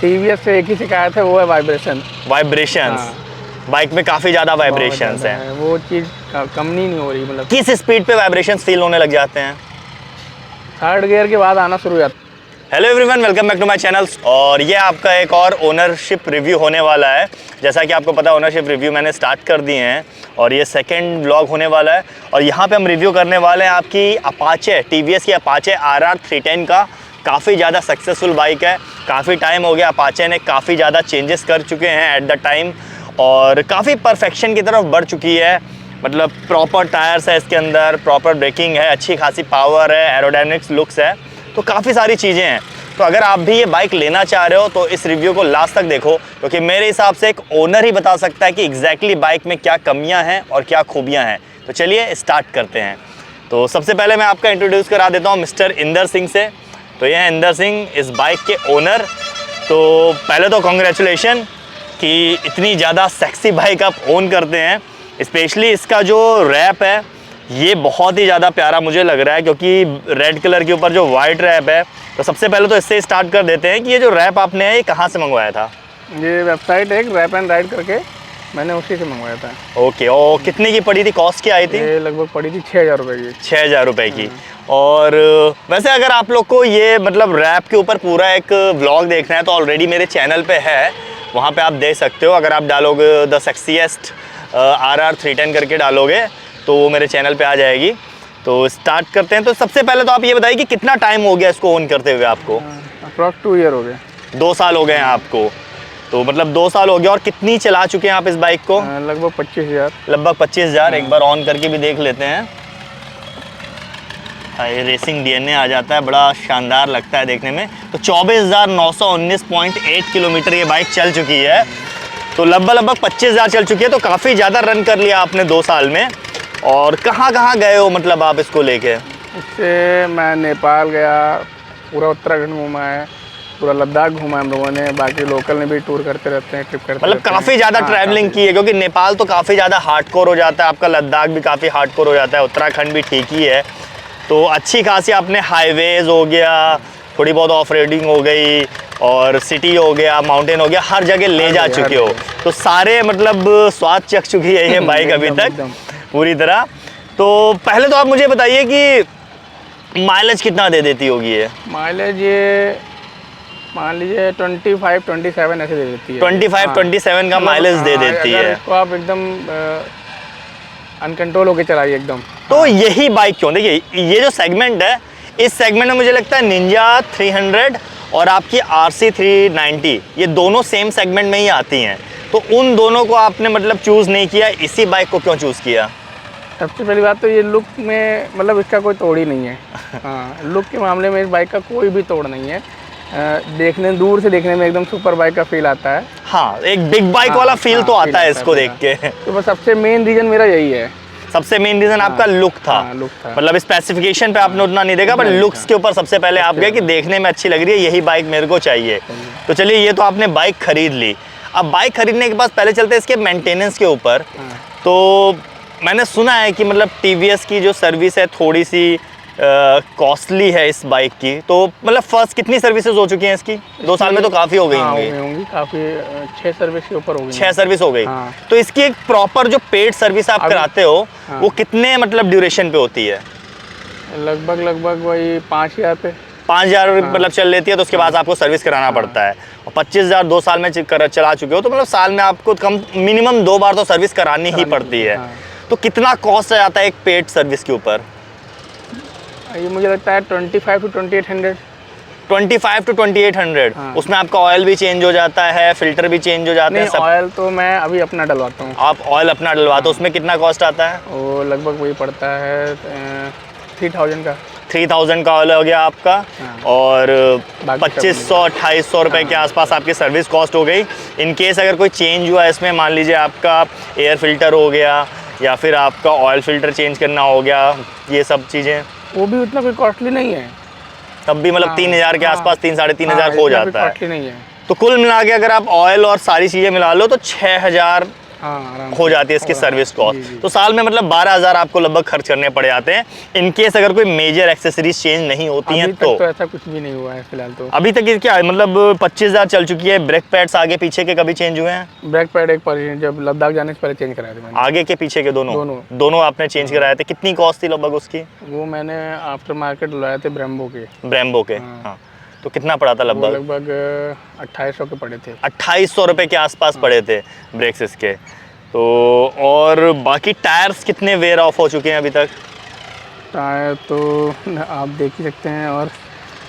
TVS से एक ही शिकायत है, वो है वाइब्रेशन। वाइब्रेशंस, बाइक में काफ़ी ज़्यादा वाइब्रेशंस हैं। वो चीज़ कम नहीं हो रही, मतलब किस स्पीड पे वाइब्रेशंस फील होने लग जाते हैं? 3rd गियर के बाद आना शुरू हो जाता है। Hello everyone, welcome back to my channel. और ये आपका एक और ओनरशिप रिव्यू होने वाला है। जैसा कि आपको पता है, ओनरशिप रिव्यू मैंने स्टार्ट कर दिए हैं और ये सेकंड व्लॉग होने वाला है। और यहाँ पे हम रिव्यू करने वाले हैं आपकी अपाचे, टीवीएस की अपाचे RR 310 का। काफ़ी ज़्यादा सक्सेसफुल बाइक है, काफ़ी टाइम हो गया अपाचे ने काफ़ी ज़्यादा चेंजेस कर चुके हैं एट द टाइम, और काफ़ी परफेक्शन की तरफ बढ़ चुकी है। मतलब प्रॉपर टायर्स है इसके अंदर, प्रॉपर ब्रेकिंग है, अच्छी खासी पावर है, एरोडायनेमिक्स लुक्स है, तो काफ़ी सारी चीज़ें हैं। तो अगर आप भी ये बाइक लेना चाह रहे हो तो इस रिव्यू को लास्ट तक देखो, क्योंकि मेरे हिसाब से एक ओनर ही बता सकता है कि एग्जैक्टली बाइक में क्या कमियां हैं और क्या खूबियां हैं। तो चलिए स्टार्ट करते हैं। तो सबसे पहले मैं आपका इंट्रोड्यूस करा देता हूँ मिस्टर इंदर सिंह से। तो ये हैं इंदर सिंह, इस बाइक के ओनर। तो पहले तो कॉन्ग्रेचुलेशन कि इतनी ज़्यादा सेक्सी बाइक आप ओन करते हैं। स्पेशली इसका जो रैप है ये बहुत ही ज़्यादा प्यारा मुझे लग रहा है, क्योंकि रेड कलर के ऊपर जो वाइट रैप है। तो सबसे पहले तो इससे स्टार्ट कर देते हैं कि ये जो रैप आपने है ये कहाँ से मंगवाया था? ये वेबसाइट है रैप एंड राइड करके, मैंने उसी से मंगवाया था। ओके, और कितने की पड़ी थी, कॉस्ट क्या आई थी? ये लगभग पड़ी थी 6000 रुपये की। 6000 रुपये की। और वैसे अगर आप लोग को ये मतलब रैप के ऊपर पूरा एक व्लॉग देखना है तो ऑलरेडी मेरे चैनल पे है, वहाँ पे आप देख सकते हो। अगर आप डालोगे द सेक्सीएस्ट RR 310 करके डालोगे तो वो मेरे चैनल पे आ जाएगी। तो स्टार्ट करते हैं। तो सबसे पहले तो आप ये बताइए कि कितना टाइम हो गया इसको ओन करते हुए आपको? अप्रॉक्स 2 ईयर हो गए। 2 साल हो गए हैं आपको। तो मतलब 2 साल हो गया। और कितनी चला चुके हैं आप इस बाइक को? लगभग 25,000। लगभग 25,000। एक बार ऑन करके भी देख लेते हैं। ये रेसिंग DNA आ जाता है, बड़ा शानदार लगता है देखने में। तो 24,919.8 किलोमीटर ये बाइक चल चुकी है। तो लगभग 25,000 चल चुकी है। तो काफ़ी ज़्यादा रन कर लिया आपने 2 साल में। और कहाँ कहाँ गए हो मतलब आप इसको लेके? इससे मैं नेपाल गया, पूरा उत्तराखंड घूमा है, पूरा लद्दाख घूमा हम लोगों ने। बाकी लोकल ने भी टूर करते रहते हैं, ट्रिप करते मतलब काफ़ी ज़्यादा ट्रैवलिंग की है, क्योंकि नेपाल तो काफ़ी ज़्यादा हार्डकोर हो जाता है आपका, लद्दाख भी काफ़ी हार्डकोर हो जाता है, उत्तराखंड भी ठीक ही है। तो अच्छी खासी आपने हाईवेज हो गया, थोड़ी बहुत ऑफ रोडिंग हो गई, और सिटी हो गया, माउंटेन हो गया, हर जगह ले जा चुके हो। तो सारे मतलब स्वाद चख चुकी है ये बाइक अभी तक पूरी तरह। तो पहले तो आप मुझे बताइए कि माइलेज कितना दे देती होगी ये? माइलेज ये मान लीजिए 25-27 ऐसे दे देती है। 25-27 का माइलेज दे देती है। इसको आप एकदम अनकंट्रोल होके चलाइए एकदम। तो यही बाइक क्यों, देखिए ये जो सेगमेंट है, इस सेगमेंट में मुझे लगता है निंजा 300 और आपकी RC 390 ये दोनों सेम सेगमेंट में ही आती हैं। तो उन दोनों को आपने मतलब चूज़ नहीं किया, इसी बाइक को क्यों चूज़ किया? सबसे पहली बात तो ये लुक में मतलब इसका कोई तोड़ ही नहीं है। हाँ, लुक के मामले में इस बाइक का कोई भी तोड़ नहीं है। देखने दूर से देखने में एकदम सुपर बाइक का फील आता है। हाँ, एक बिग बाइक वाला फील तो आता है इसको देख के। तो बस सबसे मेन रीज़न मेरा यही है। सबसे मेन रीज़न आपका लुक था। लुक था। मतलब स्पेसिफिकेशन पे आपने उतना नहीं देखा, बट लुक्स के ऊपर सबसे पहले आप गए कि देखने में अच्छी लग रही है, यही बाइक मेरे को चाहिए। तो चलिए, ये तो आपने बाइक खरीद ली। अब बाइक खरीदने के बाद पहले चलते हैं इसके मेंटेनेंस के ऊपर। तो मैंने सुना है कि मतलब TVS की जो सर्विस है थोड़ी सी कॉस्टली है इस बाइक की। तो मतलब फर्स्ट कितनी सर्विसेज हो चुकी हैं इसकी? 2 साल में तो काफ़ी हो गई होंगी काफ़ी, 6 सर्विस के ऊपर हो गई। 6 सर्विस हो गई। हाँ। तो इसकी एक प्रॉपर जो पेड सर्विस आप कराते हो, वो कितने मतलब ड्यूरेशन पे होती है? लगभग वही 5,000 पे। 5,000 मतलब चल लेती है, तो उसके बाद आपको सर्विस कराना पड़ता है। और 25,000 2 साल में चला चुके हो, तो मतलब साल में आपको कम मिनिमम 2 बार तो सर्विस करानी ही पड़ती है। तो कितना कॉस्ट आ जाता है एक पेड सर्विस के ऊपर? ये मुझे लगता है 25 to 2800। 25 to 2800। उसमें आपका ऑयल भी चेंज हो जाता है, फिल्टर भी चेंज हो जाता है सब? ऑयल तो मैं अभी अपना डलवाता हूँ। आप ऑयल अपना डलवाते हो, उसमें कितना कॉस्ट आता है? वो लगभग वही पड़ता है 3000 का। 3000 का ऑयल हो गया आपका। और 2500-2800 रुपये के आसपास आपकी सर्विस कॉस्ट हो गई। इन केस अगर कोई चेंज हुआ इसमें, मान लीजिए आपका एयर फिल्टर हो गया या फिर आपका ऑयल फिल्टर चेंज करना हो गया, ये सब चीज़ें, वो भी उतना कोई कॉस्टली नहीं है। तब भी मतलब 3000 के आसपास, 3-3.5 हो जाता है। नहीं है। तो कुल मिला के अगर आप ऑयल और सारी चीज़ें मिला लो तो 6000 हाँ, आराम हो से। जाती है इसकी और सर्विस जी, कॉस्ट। जी। तो साल में मतलब 12,000 आपको लगभग खर्च करने पड़ जाते हैं इन केस अगर कोई मेजर एक्सेसरीज चेंज नहीं होती हैं अभी तक तो ऐसा कुछ भी नहीं हुआ है फिलहाल तो। अभी तक ये क्या है मतलब 25,000 चल चुकी है। ब्रेक पैड्स आगे पीछे के कभी चेंज हुए हैं? ब्रेक पैड एक पर जब लद्दाख जाने से पहले चेंज कराए थे मैंने। आगे के पीछे के दोनों दोनों। दोनों आपने चेंज कराए थे। कितनी कॉस्ट थी लगभग उसकी? वो मैंने आफ्टर मार्केट लाए थे ब्रेम्बो के। ब्रेम्बो के। हाँ। हाँ, तो कितना पड़ा था वो लगभग? लगभग 2800 के पड़े थे। 2800 रुपये के आसपास पड़े थे ब्रेक्स इसके। तो और बाकी टायर्स कितने वेयर ऑफ हो चुके हैं अभी तक? टायर तो आप देख ही सकते हैं। और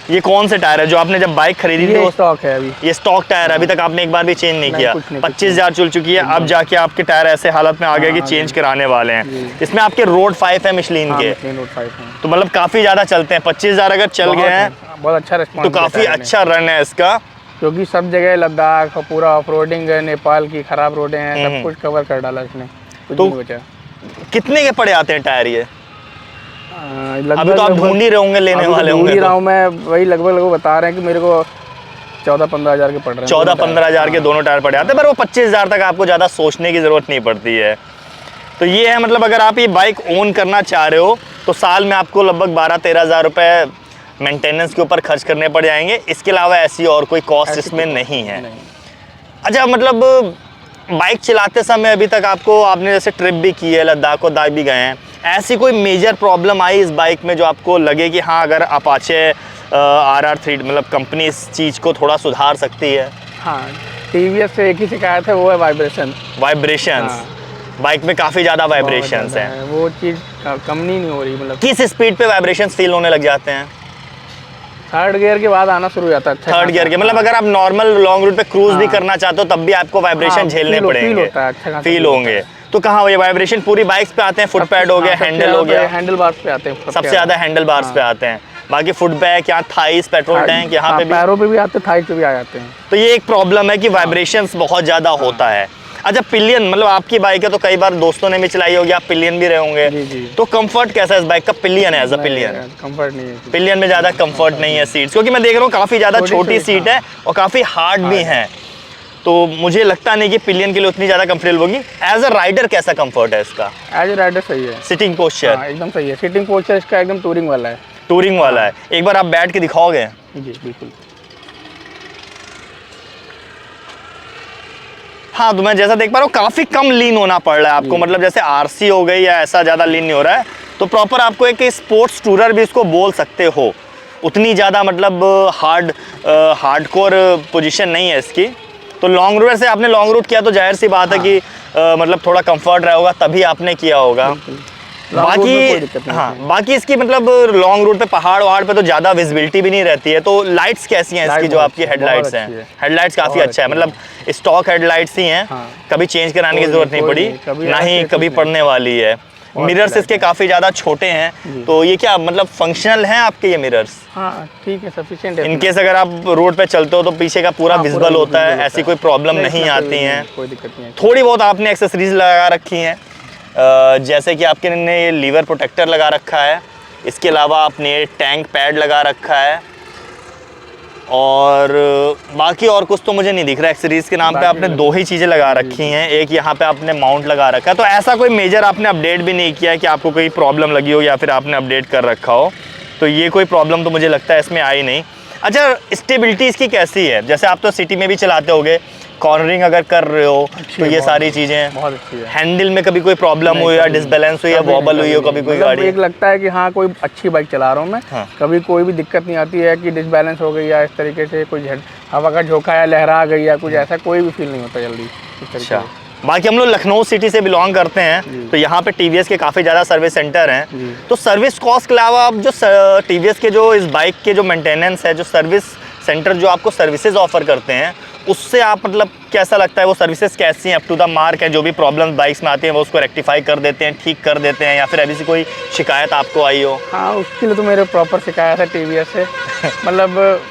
ये कौन से टायर है जो आपने जब बाइक खरीदी थी ये वो? स्टॉक है अभी। ये स्टॉक टायर है, अभी तक आपने एक बार भी चेंज नहीं नहीं, किया। कुछ नहीं, 25,000 चल चुकी है, अब जाके आपके टायर ऐसे हालत में आ गए कि हाँ, चेंज जी। कराने वाले हैं। जी। इसमें आपके रोड 5 है मिशलिन हाँ, के, मिशलिन रोड 5 है। तो मतलब काफ़ी ज़्यादा चलते हैं। 25,000 अगर चल गए हैं बहुत अच्छा तो रिस्पॉन्स काफ़ी अच्छा रन है इसका। क्योंकि सब जगह लद्दाख और पूरा ऑफ रोडिंग है, नेपाल की खराब रोडें हैं, सब कुछ कवर कर डाला इसने, कुछ तो नहीं बचा। कितने के पड़े आते हैं टायर ये? लगभग अभी तो आप ढूंढ ही रहे होंगे, लेने वाले ढूंढ होंगे ही रहा तो। हूँ मैं, वही लगभग बता रहे हैं कि मेरे को 14-15 हज़ार के पड़ रहे हैं। 14-15 हज़ार के दोनों टायर पड़े आते हैं, पर वो 25,000 तक आपको ज़्यादा सोचने की ज़रूरत नहीं पड़ती है। तो ये है मतलब अगर आप ये बाइक ओन करना चाह रहे हो तो साल में आपको लगभग 12-13 हज़ार रुपये मेंटेनेंस के ऊपर खर्च करने पड़ जाएंगे। इसके अलावा ऐसी और कोई कॉस्ट इसमें नहीं है। अच्छा, मतलब बाइक चलाते समय अभी तक आपने जैसे ट्रिप भी की है, लद्दाख को भी गए हैं, ऐसी कोई मेजर प्रॉब्लम आई इस बाइक में जो आपको लगे कि हाँ अगर अपाचे RR3 मतलब कंपनी इस चीज़ को थोड़ा सुधार सकती है? हाँ, TVS से एक ही शिकायत है, वो है वाइब्रेशंस। बाइक में काफ़ी ज़्यादा वाइब्रेशंस हैं। वो चीज़ कम नहीं हो रही। मतलब किस स्पीड पे वाइब्रेशंस फील होने लग जाते हैं? थर्ड गियर के बाद आना शुरू हो जाता है। अच्छा थर्ड गियर के मतलब अगर आप नॉर्मल लॉन्ग रूट पे क्रूज भी करना चाहते हो तब भी आपको वाइब्रेशन झेलने पड़ेंगे, फील होंगे। तो कहाँ ये वाइब्रेशन पूरी बाइक्स पे आते हैं? फुट पैड हो गया, हैंडल हो गया, हैंडल बार्स पे आते हैं सबसे ज़्यादा हैंडल बार्स पे आते हैं। बाकी फुट बैक या थाइस, पेट्रोल टैंक यहाँ पे भी, पैरों पे भी आते हैं, थाइस पे भी आ जाते हैं। तो ये एक प्रॉब्लम है कि वाइब्रेशंस बहुत ज़्यादा होता है। अच्छा, पिलियन मतलब आपकी बाइक है तो कई बार दोस्तों ने भी चलाई होगी, आप पिलियन भी रहे होंगे, जी, जी। तो कंफर्ट कैसा है इस बाइक का? पिलियन है, एज अ पिलियन कंफर्ट नहीं है, पिलियन में ज़्यादा कंफर्ट नहीं है सीट्स, क्योंकि मैं देख रहा हूँ काफ़ी ज़्यादा छोटी सीट है और काफ़ी हार्ड भी हैं, तो मुझे लगता नहीं कि पिलियन के लिए उतनी ज़्यादा कंफर्टेबल होगी। एज अ राइडर कैसा कंफर्ट है इसका? एज ए राइडर सही है। सिटिंग पोस्चर एकदम सही है। सिटिंग पोस्चर इसका एकदम टूरिंग वाला है। टूरिंग वाला है। एक बार आप बैठ के दिखाओगे? जी बिल्कुल। हाँ, तो मैं जैसा देख पा रहा हूँ काफ़ी कम लीन होना पड़ रहा है आपको, मतलब जैसे RC हो गई या ऐसा ज़्यादा लीन नहीं हो रहा है। तो प्रॉपर आपको एक स्पोर्ट्स टूरर भी इसको बोल सकते हो, उतनी ज़्यादा मतलब हार्डकोर पोजीशन नहीं है इसकी। तो लॉन्ग रूट से आपने लॉन्ग रूट किया तो जाहिर सी बात है कि मतलब थोड़ा कंफर्ट रहा होगा तभी आपने किया होगा। बाकी इसकी मतलब लॉन्ग रूट पे पहाड़ वहाड़ पे तो ज़्यादा विजिबिलिटी भी नहीं रहती है। तो लाइट्स कैसी हैं इसकी जो आपकी हेडलाइट्स हैं? हेडलाइट्स काफ़ी अच्छा है, मतलब स्टॉक हेडलाइट्स ही हैं, कभी चेंज कराने की ज़रूरत नहीं पड़ी, ना ही कभी पड़ने वाली है। मिरर्स इसके काफ़ी ज़्यादा छोटे हैं, तो ये क्या मतलब फंक्शनल हैं आपके ये मिरर्स? हाँ ठीक है, सफिशिएंट है। इनकेस अगर आप रोड पे चलते हो तो पीछे का पूरा विजिबल होता है, ऐसी कोई प्रॉब्लम नहीं आती हैं। कोई दिक्कत नहीं है। थोड़ी बहुत आपने एक्सेसरीज लगा रखी हैं, जैसे कि आपके ने ये लीवर प्रोटेक्टर लगा रखा है, इसके अलावा आपने टैंक पैड लगा रखा है, और बाकी और कुछ तो मुझे नहीं दिख रहा। एक्सेसरीज के नाम पे आपने 2 ही चीज़ें लगा रखी हैं, एक यहाँ पे आपने माउंट लगा रखा है। तो ऐसा कोई मेजर आपने अपडेट भी नहीं किया है कि आपको कोई प्रॉब्लम लगी हो या फिर आपने अपडेट कर रखा हो, तो ये कोई प्रॉब्लम तो मुझे लगता है इसमें आई नहीं। अच्छा, स्टेबिलिटी इसकी कैसी है? जैसे आप तो सिटी में भी चलाते होगे, कॉर्नरिंग अगर कर रहे हो तो ये सारी चीज़ें बहुत अच्छी है। हैंडल में कभी कोई प्रॉब्लम हुई या डिसबैलेंस हुई या वॉबल हुई हो कभी कोई गाड़ी? एक लगता है कि हाँ कोई अच्छी बाइक चला रहा हूँ मैं, कभी कोई भी दिक्कत नहीं आती है कि डिसबैलेंस हो गई या इस तरीके से कोई हवा का झोंका या लहरा गई या कुछ ऐसा कोई भी फील नहीं होता जल्दी। अच्छा, बाकी हम लोग लखनऊ सिटी से बिलोंग करते हैं, तो यहाँ पे TVS के काफ़ी ज़्यादा सर्विस सेंटर हैं। तो सर्विस कॉस्ट के अलावा आप जो TVS के जो इस बाइक के जो मेंटेनेंस है, जो सर्विस सेंटर जो आपको सर्विसेज ऑफर करते हैं, उससे आप मतलब कैसा लगता है? वो सर्विसेज कैसी हैं? अप टू द मार्क है? जो भी प्रॉब्लम्स बाइक्स में आती हैं वो उसको रेक्टिफाई कर देते हैं, ठीक कर देते हैं, या फिर अभी से कोई शिकायत आपको आई हो? हाँ, उसके लिए तो मेरे प्रॉपर शिकायत है TVS से। मतलब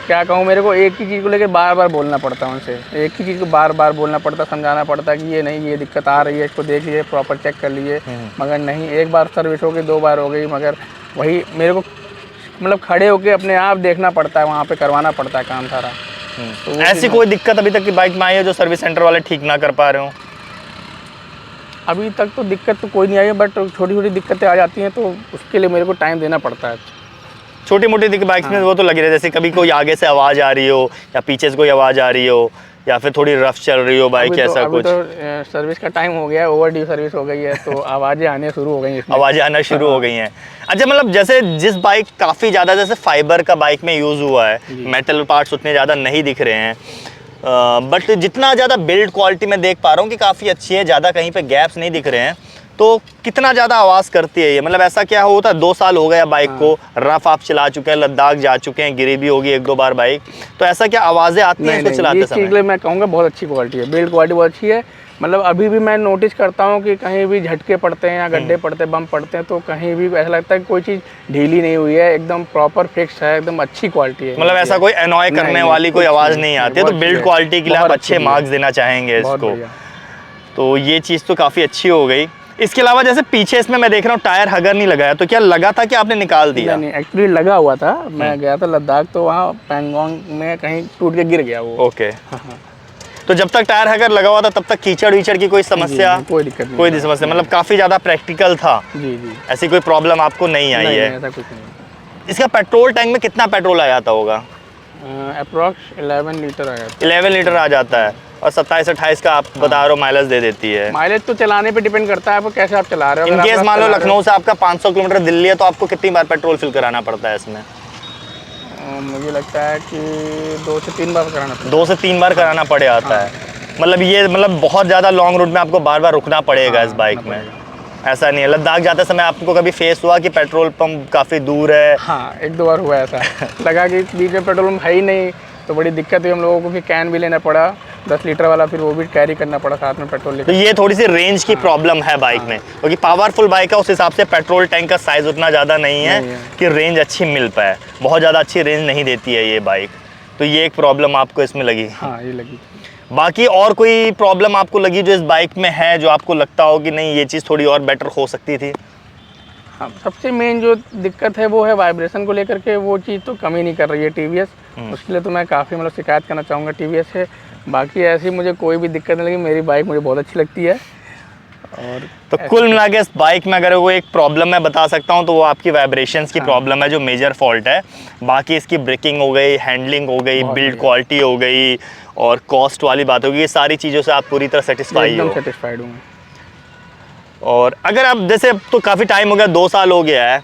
क्या कहूँ, मेरे को एक ही चीज़ को लेकर बार बार बोलना पड़ता है उनसे, एक ही चीज़ को बार बार बोलना पड़ता, समझाना पड़ता कि ये नहीं, ये दिक्कत आ रही है, इसको देख लीजिए, प्रॉपर चेक कर लीजिए। मगर नहीं, एक बार सर्विस हो गई, 2 बार हो गई, मगर वही मेरे को मतलब खड़े होके अपने आप देखना पड़ता है, वहाँ पे करवाना पड़ता है काम सारा। तो ऐसी कोई दिक्कत अभी तक की बाइक में आई है जो सर्विस सेंटर वाले ठीक ना कर पा रहे हो? अभी तक तो दिक्कत तो कोई नहीं आई है, बट छोटी छोटी दिक्कतें आ जाती हैं, तो उसके लिए मेरे को टाइम देना पड़ता है। छोटी मोटी दिक्कत बाइक्स में वो तो लगी रहे, जैसे कभी कोई आगे से आवाज़ आ रही हो या पीछे से कोई आवाज़ आ रही हो या फिर थोड़ी रफ चल रही हो बाइक, ऐसा अभी कुछ? तो सर्विस का टाइम हो गया है, ओवरड्यू सर्विस हो गई है, तो आवाज़ें आने शुरू हो गई हैं इसमें। आवाज़ें आना शुरू हो गई हैं। अच्छा, मतलब जैसे जिस बाइक काफ़ी ज़्यादा जैसे फाइबर का बाइक में यूज़ हुआ है, मेटल पार्ट्स उतने ज़्यादा नहीं दिख रहे हैं, बट जितना ज़्यादा बिल्ड क्वालिटी मैं देख पा रहा हूँ कि काफ़ी अच्छी है, ज़्यादा कहीं पे गैप्स नहीं दिख रहे हैं, तो कितना ज़्यादा आवाज़ करती है ये? मतलब ऐसा क्या होता है, 2 साल हो गया बाइक को, रफ आप चला चुके हैं, लद्दाख जा चुके हैं, गिरी भी होगी 1-2 बार बाइक, तो ऐसा क्या आवाज़ें आती हैं इसको चलाते समय? चीज़ के लिए मैं कहूँगा बहुत अच्छी क्वालिटी है, बिल्ड क्वालिटी बहुत अच्छी है। मतलब अभी भी मैं नोटिस करता हूँ कि कहीं भी झटके पड़ते हैं या गड्ढे पड़ते हैं, बम पड़ते हैं, तो कहीं भी ऐसा लगता है कि कोई चीज़ ढीली नहीं हुई है, एकदम प्रॉपर फिक्स है, एकदम अच्छी क्वालिटी है। मतलब ऐसा कोई एनॉय करने वाली कोई आवाज़ नहीं आती है, तो बिल्ड क्वालिटी के लिए आप अच्छे मार्क्स देना चाहेंगे इसको, तो ये चीज़ तो काफ़ी अच्छी हो गई। इसके अलावा जैसे पीछे इसमें मैं देख रहा हूँ टायर हगर नहीं लगाया, तो क्या लगा था कि आपने निकाल दिया? नहीं, एक्चुअली लगा हुआ था, मैं गया था लद्दाख, तो वहाँ पैंगोंग में कहीं टूट के गिर गया वो। ओके। तो जब तक टायर हगर लगा हुआ था तब तक कीचड़ वीचड़ की कोई समस्या? कोई दिक्कत नहीं, कोई समस्या, मतलब काफ़ी ज़्यादा प्रैक्टिकल था। जी जी, ऐसी कोई प्रॉब्लम आपको नहीं आई है? ऐसा कुछ नहीं। इसका पेट्रोल टैंक में कितना पेट्रोल आ जाता होगा? अप्रॉक्स 11 लीटर आ जाता 11 लीटर आ जाता है, और 27-28 का आप बता रहे हो माइलेज दे देती है। माइलेज तो चलाने पे डिपेंड करता है, आपको कैसे आप चला रहे हो। इन केस मान लो लखनऊ से आपका 500 किलोमीटर दिल्ली है, तो आपको कितनी बार पेट्रोल फिल कराना पड़ता है इसमें? मुझे लगता है कि 2 से 3 बार कराना पड़ता है। 2 से 3 बार कराना पड़ जाता है। मतलब ये मतलब बहुत ज़्यादा लॉन्ग रूट में आपको बार बार रुकना पड़ेगा इस बाइक में, ऐसा नहीं है? लद्दाख जाते समय आपको कभी फेस हुआ कि पेट्रोल पंप काफ़ी दूर है? हाँ, 1-2 बार हुआ ऐसा। लगा कि बीच में पेट्रोल पंप है ही नहीं, तो बड़ी दिक्कत हुई हम लोगों को, फिर कैन भी लेना पड़ा 10 लीटर वाला, फिर वो भी कैरी करना पड़ा साथ में पेट्रोल लेकर। तो ये थोड़ी सी रेंज की प्रॉब्लम है बाइक में, क्योंकि पावरफुल बाइक है उस हिसाब से पेट्रोल टैंक का साइज़ उतना ज़्यादा नहीं है कि रेंज अच्छी मिल पाए, बहुत ज़्यादा अच्छी रेंज नहीं देती है ये बाइक, तो ये एक प्रॉब्लम आपको इसमें लगी। हाँ, ये लगी। बाकी और कोई प्रॉब्लम आपको लगी जो इस बाइक में है, जो आपको लगता हो कि नहीं ये चीज़ थोड़ी और बेटर हो सकती थी? हाँ, सबसे मेन जो दिक्कत है वो है वाइब्रेशन को लेकर के, वो चीज़ तो कमी नहीं कर रही है टीवीएस, उसके लिए तो मैं काफ़ी मतलब शिकायत करना चाहूँगा टीवीएस से। बाकी ऐसी मुझे कोई भी दिक्कत नहीं लगी, मेरी बाइक मुझे बहुत अच्छी लगती है। और तो कुल मिला के इस बाइक में अगर वो एक प्रॉब्लम मैं बता सकता हूँ तो वो आपकी वाइब्रेशंस की प्रॉब्लम है, जो मेजर फॉल्ट है। बाकी इसकी ब्रेकिंग हो गई, हैंडलिंग हो गई, बिल्ड क्वालिटी हो गई और कॉस्ट वाली बात होगी, ये सारी चीज़ों से आप पूरी तरह सेटिस्फाई हो? एकदम सेटिस्फाइड हूँ। और अगर आप जैसे, तो काफ़ी टाइम हो गया, 2 साल हो गया है,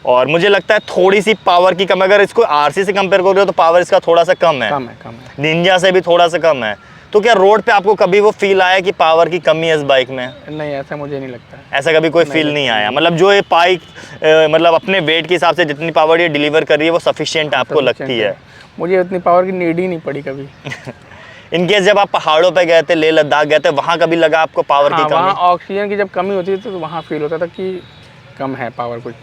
और मुझे लगता है थोड़ी सी पावर की कम, अगर इसको आरसी से कंपेयर करोगे तो पावर इसका थोड़ा सा कम है, कम है। निंजा से भी थोड़ा सा कम है, तो क्या रोड पे आपको कभी वो फील आया कि पावर की कमी है इस बाइक में? नहीं, ऐसा मुझे नहीं लगता है। ऐसा कभी कोई फील नहीं आया? मतलब जो ये बाइक मतलब अपने वेट के हिसाब से जितनी पावर ये डिलीवर कर रही है वो सफिशिएंट आपको लगती है? मुझे उतनी पावर की नीड ही नहीं पड़ी कभी। इनकेस जब आप पहाड़ों पे गए थे, लेह लद्दाख गए थे, वहाँ कभी लगा आपको पावर की कमी? वहाँ ऑक्सीजन की जब कमी होती थी तो वहाँ फील होता था कि कम है पावर कुछ।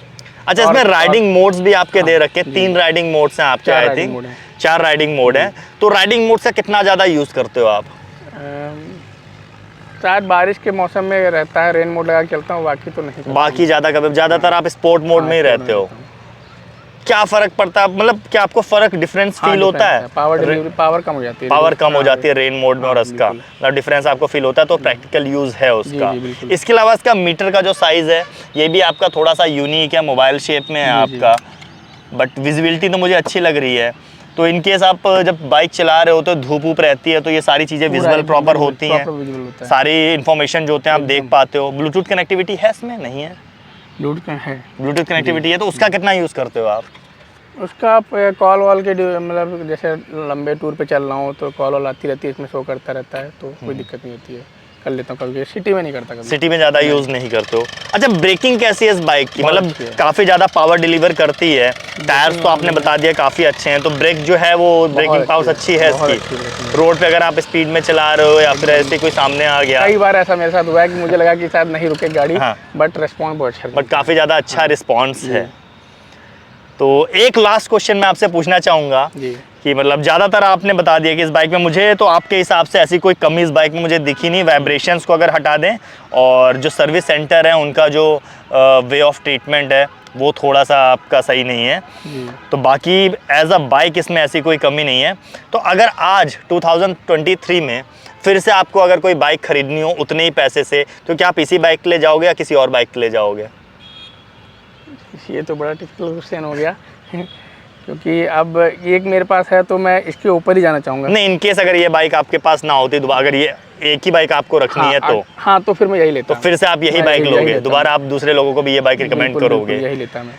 अच्छा, इसमें राइडिंग मोड्स भी आपके दे रखे हैं, 3 राइडिंग मोड्स हैं आपके, आई थिंक 4 राइडिंग मोड हैं। तो राइडिंग मोड से कितना ज़्यादा यूज़ करते हो आप? शायद बारिश के मौसम में रहता है, रेन मोड लगा के चलता हूँ, बाकी तो नहीं। बाकी ज़्यादातर आप स्पोर्ट मोड में ही रहते हो। क्या फ़र्क पड़ता है, मतलब क्या आपको फ़र्क डिफरेंस फील होता है? पावर कम हो जाती है, पावर कम हो जाती है रेन मोड में और इसका, मतलब डिफरेंस आपको फील होता है, तो प्रैक्टिकल यूज़ है उसका। इसके अलावा इसका मीटर का जो साइज़ है ये भी आपका थोड़ा सा यूनिक है, मोबाइल शेप में है आपका, बट विजिबिलिटी तो मुझे अच्छी लग रही है। तो इन केस आप जब बाइक चला रहे हो तो धूप ऊप रहती है तो ये सारी चीज़ें विजिबल प्रॉपर होती हैं, सारी इन्फॉर्मेशन जो होते हैं आप देख पाते हो। ब्लूटूथ कनेक्टिविटी है इसमें? नहीं है? ब्लूटूथ कनेक्टिविटी है, तो उसका कितना यूज़ करते हो आप? उसका आप कॉल वॉल के मतलब जैसे लंबे टूर पे चल रहा हूँ तो कॉल वॉल आती रहती है, इसमें शो करता रहता है, तो कोई दिक्कत नहीं होती है, कर लेता हूँ कभी। सिटी में नहीं करता कभी, सिटी में ज़्यादा यूज़ नहीं करते हो। अच्छा, ब्रेकिंग कैसी है इस बाइक की? मतलब काफ़ी ज़्यादा पावर डिलीवर करती है, टायर्स तो आपने बता दिया काफ़ी अच्छे हैं, तो ब्रेक जो है वो ब्रेकिंग पावर अच्छी है इसकी? रोड पे अगर आप स्पीड में चला रहे हो या फिर ऐसे कोई सामने आ गया? कई बार ऐसा मेरे साथ हुआ है कि मुझे लगा कि शायद नहीं रुके गाड़ी, बट रिस्पॉन्स बहुत अच्छा, बट काफ़ी ज़्यादा अच्छा रिस्पॉन्स है। तो एक लास्ट क्वेश्चन मैं आपसे पूछना चाहूँगा कि मतलब ज़्यादातर आपने बता दिया कि इस बाइक में, मुझे तो आपके हिसाब से ऐसी कोई कमी इस बाइक में मुझे दिखी नहीं, वाइब्रेशंस को अगर हटा दें और जो सर्विस सेंटर है उनका जो वे ऑफ ट्रीटमेंट है वो थोड़ा सा आपका सही नहीं है, तो बाकी एज अ बाइक इसमें ऐसी कोई कमी नहीं है। तो अगर आज 2023 में फिर से आपको अगर कोई बाइक खरीदनी हो उतने ही पैसे से, तो क्या आप इसी बाइक ले जाओगे या किसी और बाइक ले जाओगे? ये तो बड़ा टिपिकल क्वेश्चन हो गया क्योंकि अब एक मेरे पास है तो मैं इसके ऊपर ही जाना चाहूँगा। नहीं, इन केस अगर ये बाइक आपके पास ना होती, अगर ये एक ही बाइक आपको रखनी है तो हाँ, तो फिर मैं यही लेता। तो फिर से आप यही बाइक लोगे, दोबारा आप दूसरे लोगों को भी ये बाइक रिकमेंड करोगे? यही लेता मैं।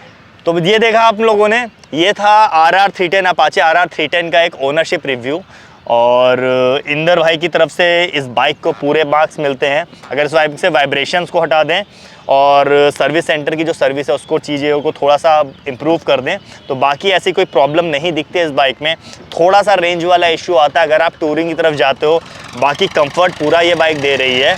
तो ये देखा आप लोगों ने, ये था RR 310 अपाचे RR 310 का एक ओनरशिप रिव्यू। और इंदर भाई की तरफ से इस बाइक को पूरे मार्क्स मिलते हैं। अगर इस बाइक से वाइब्रेशंस को हटा दें और सर्विस सेंटर की जो सर्विस है उसको चीज़ों को थोड़ा सा इम्प्रूव कर दें तो बाकी ऐसी कोई प्रॉब्लम नहीं दिखती है इस बाइक में। थोड़ा सा रेंज वाला इशू आता है अगर आप टूरिंग की तरफ जाते हो, बाकी कंफर्ट पूरा ये बाइक दे रही है।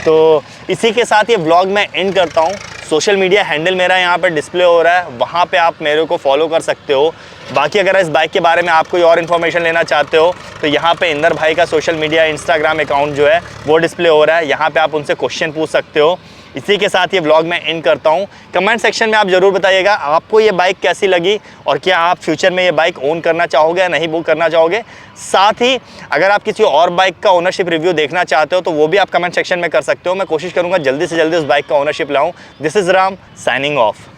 तो इसी के साथ ये व्लॉग मैं एंड करता हूँ। सोशल मीडिया हैंडल मेरा यहाँ पर डिस्प्ले हो रहा है, वहाँ पे आप मेरे को फॉलो कर सकते हो। बाकी अगर इस बाइक के बारे में आप कोई और इन्फॉर्मेशन लेना चाहते हो तो यहाँ पे इंदर भाई का सोशल मीडिया इंस्टाग्राम अकाउंट जो है वो डिस्प्ले हो रहा है, यहाँ पे आप उनसे क्वेश्चन पूछ सकते हो। इसी के साथ ये व्लॉग मैं एंड करता हूँ। कमेंट सेक्शन में आप ज़रूर बताइएगा आपको ये बाइक कैसी लगी और क्या आप फ्यूचर में ये बाइक ओन करना चाहोगे या नहीं बुक करना चाहोगे। साथ ही अगर आप किसी और बाइक का ओनरशिप रिव्यू देखना चाहते हो तो वो भी आप कमेंट सेक्शन में कर सकते हो। मैं कोशिश करूँगा जल्दी से जल्दी उस बाइक का ओनरशिप लाऊँ। This is Ram signing off.